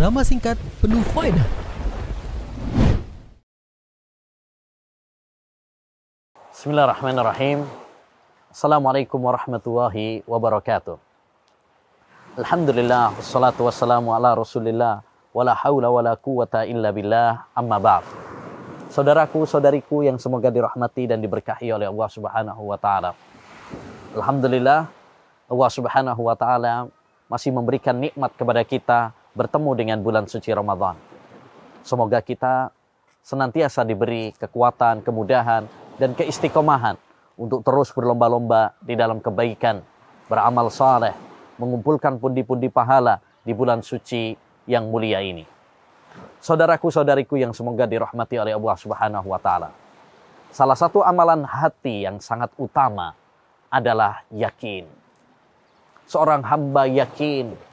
drama singkat penuh faedah. Bismillahirrahmanirrahim. Assalamualaikum warahmatullahi wabarakatuh. Alhamdulillah, wassalatu wassalamu ala rasulillah, wala hawla wala quwata illa billah, amma ba'd. Saudaraku, saudariku yang semoga dirahmati dan diberkahi oleh Allah subhanahu wa ta'ala. Alhamdulillah, Allah subhanahu wa ta'ala masih memberikan nikmat kepada kita bertemu dengan bulan suci Ramadan. Semoga kita senantiasa diberi kekuatan, kemudahan, dan keistiqomahan untuk terus berlomba-lomba di dalam kebaikan, beramal saleh, mengumpulkan pundi-pundi pahala di bulan suci yang mulia ini. Saudaraku, saudariku yang semoga dirahmati oleh Allah subhanahu wa ta'ala. Salah satu amalan hati yang sangat utama adalah yakin. Seorang hamba yakin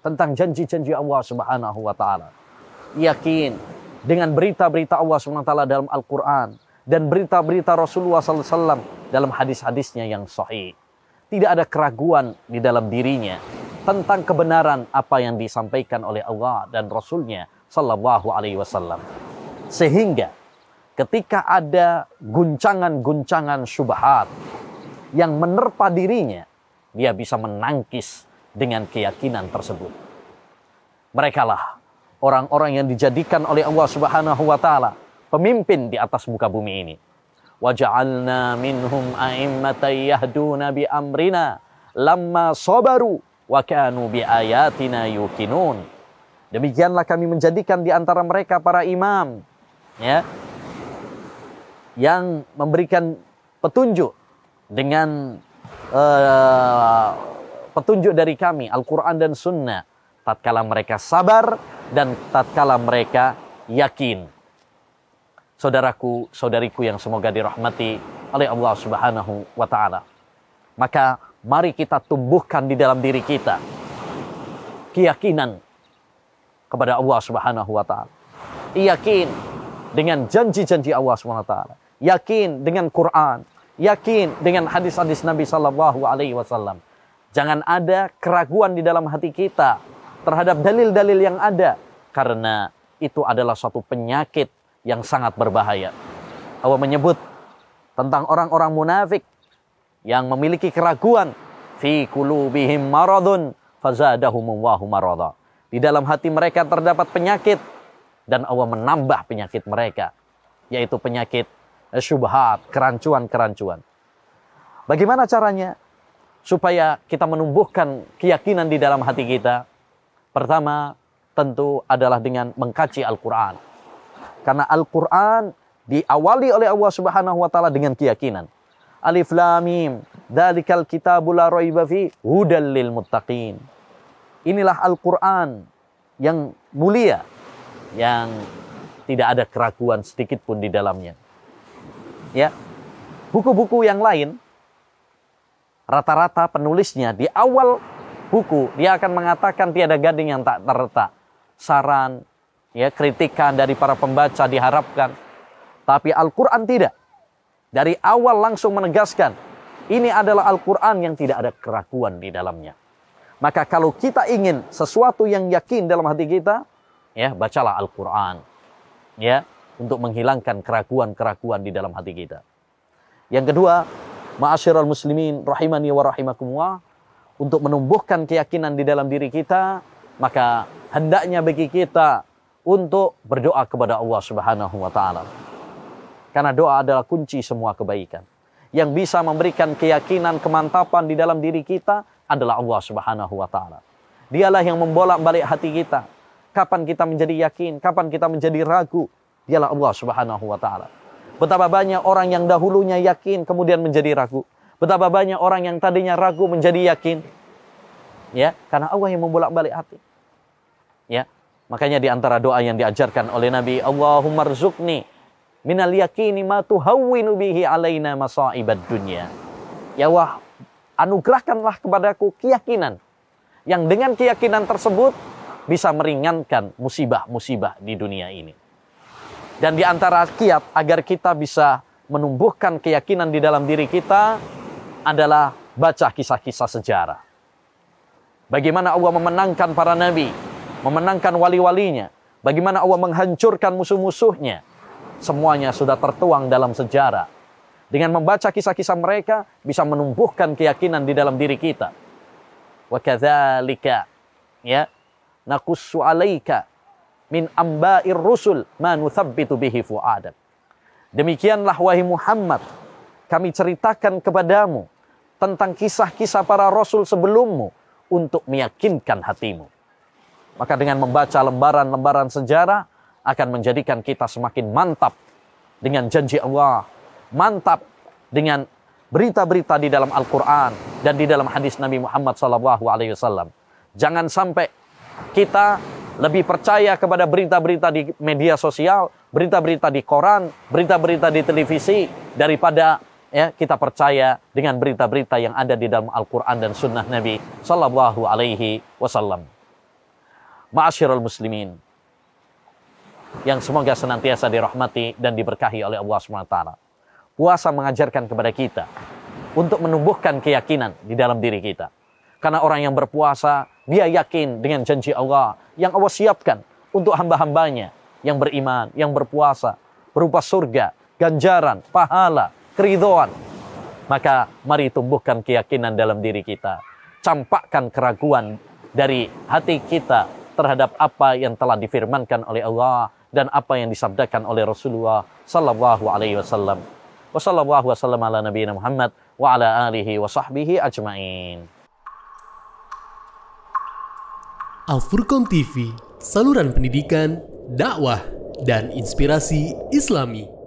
tentang janji-janji Allah subhanahu wa ta'ala. Yakin dengan berita-berita Allah subhanahu wa ta'ala dalam Al-Quran. Dan berita-berita Rasulullah SAW dalam hadis-hadisnya yang sahih. Tidak ada keraguan di dalam dirinya tentang kebenaran apa yang disampaikan oleh Allah dan Rasulnya Sallallahu Alaihi Wasallam. Sehingga ketika ada guncangan-guncangan syubhat yang menerpa dirinya, dia bisa menangkis dengan keyakinan tersebut. Merekalah orang-orang yang dijadikan oleh Allah Subhanahu wa taala pemimpin di atas muka bumi ini. Wa ja'alna minhum a'immatan yahduna bi amrina lamma sabaru wa kanu bi ayatina yuqinun. Demikianlah kami menjadikan di antara mereka para imam, ya, yang memberikan petunjuk dengan petunjuk dari kami, Al-Quran dan Sunnah, tatkala mereka sabar dan tatkala mereka yakin. Saudaraku, saudariku yang semoga dirahmati oleh Allah subhanahu wa ta'ala. Maka mari kita tumbuhkan di dalam diri kita keyakinan kepada Allah subhanahu wa ta'ala. Yakin dengan janji-janji Allah subhanahu wa ta'ala. Yakin dengan Quran. Yakin dengan hadis-hadis Nabi sallallahu alaihi wasallam. Jangan ada keraguan di dalam hati kita terhadap dalil-dalil yang ada. Karena itu adalah suatu penyakit yang sangat berbahaya. Allah menyebut tentang orang-orang munafik yang memiliki keraguan. Fi qulubihim maradun fazadahumullahu marada. Di dalam hati mereka terdapat penyakit dan Allah menambah penyakit mereka, yaitu penyakit syubhat, kerancuan-kerancuan. Bagaimana caranya supaya kita menumbuhkan keyakinan di dalam hati kita? Pertama, tentu adalah dengan mengkaji Al-Quran. Karena Al-Quran diawali oleh Allah Subhanahu wa taala dengan keyakinan. Alif Lam Mim, dzalikal kitabul la raiba fi hudal lil muttaqin. Inilah Al-Quran yang mulia, yang tidak ada keraguan sedikit pun di dalamnya. Ya, buku-buku yang lain rata-rata penulisnya di awal buku dia akan mengatakan tiada gading yang tak terletak. Saran, ya, kritikan dari para pembaca diharapkan. Tapi Al-Quran tidak. Dari awal langsung menegaskan ini adalah Al-Quran yang tidak ada keraguan di dalamnya. Maka kalau kita ingin sesuatu yang yakin dalam hati kita, ya, bacalah Al-Quran, ya, untuk menghilangkan keraguan-keraguan di dalam hati kita. Yang kedua, ma'asyiral muslimin rahimani wa rahimakumullah, untuk menumbuhkan keyakinan di dalam diri kita, maka hendaknya bagi kita untuk berdoa kepada Allah Subhanahu wa taala. Karena doa adalah kunci semua kebaikan. Yang bisa memberikan keyakinan, kemantapan di dalam diri kita adalah Allah Subhanahu wa taala. Dialah yang membolak-balik hati kita. Kapan kita menjadi yakin, kapan kita menjadi ragu, dialah Allah Subhanahu wa taala. Betapa banyak orang yang dahulunya yakin kemudian menjadi ragu. Betapa banyak orang yang tadinya ragu menjadi yakin. Ya, karena Allah yang membolak-balik hati. Ya, makanya di antara doa yang diajarkan oleh Nabi, Allahumma rzuqni minal yakini ma tuhawwinu bihi alaina masaibad dunya. Ya Allah, anugerahkanlah kepadaku keyakinan yang dengan keyakinan tersebut bisa meringankan musibah-musibah di dunia ini. Dan di antara kiat agar kita bisa menumbuhkan keyakinan di dalam diri kita adalah baca kisah-kisah sejarah. Bagaimana Allah memenangkan para nabi, memenangkan wali-walinya, bagaimana Allah menghancurkan musuh-musuhnya. Semuanya sudah tertuang dalam sejarah. Dengan membaca kisah-kisah mereka, bisa menumbuhkan keyakinan di dalam diri kita. Wa kadzalika ya naqussu 'alaika min amba'ir rusul ma nuthabbitu bihi fu'adak. Demikianlah wahai Muhammad, kami ceritakan kepadamu tentang kisah-kisah para rasul sebelummu untuk meyakinkan hatimu. Maka dengan membaca lembaran-lembaran sejarah akan menjadikan kita semakin mantap dengan janji Allah, mantap dengan berita-berita di dalam Al-Quran dan di dalam hadis Nabi Muhammad SAW. Jangan sampai kita lebih percaya kepada berita-berita di media sosial, berita-berita di koran, berita-berita di televisi, daripada kita percaya dengan berita-berita yang ada di dalam Al-Quran dan Sunnah Nabi SAW. Ma'asyiral muslimin, yang semoga senantiasa dirahmati dan diberkahi oleh Allah SWT. Puasa mengajarkan kepada kita untuk menumbuhkan keyakinan di dalam diri kita. Karena orang yang berpuasa, dia yakin dengan janji Allah yang Allah siapkan untuk hamba-hambanya yang beriman, yang berpuasa, berupa surga, ganjaran, pahala, keridhaan. Maka mari tumbuhkan keyakinan dalam diri kita. Campakkan keraguan dari hati kita terhadap apa yang telah difirmankan oleh Allah dan apa yang disabdakan oleh Rasulullah sallallahu alaihi wasallam. Wa sallallahu wasallam ala nabiyina Muhammad wa ala alihi wa sahbihi ajmain. Al-Furqan TV, saluran pendidikan, dakwah, dan inspirasi Islami.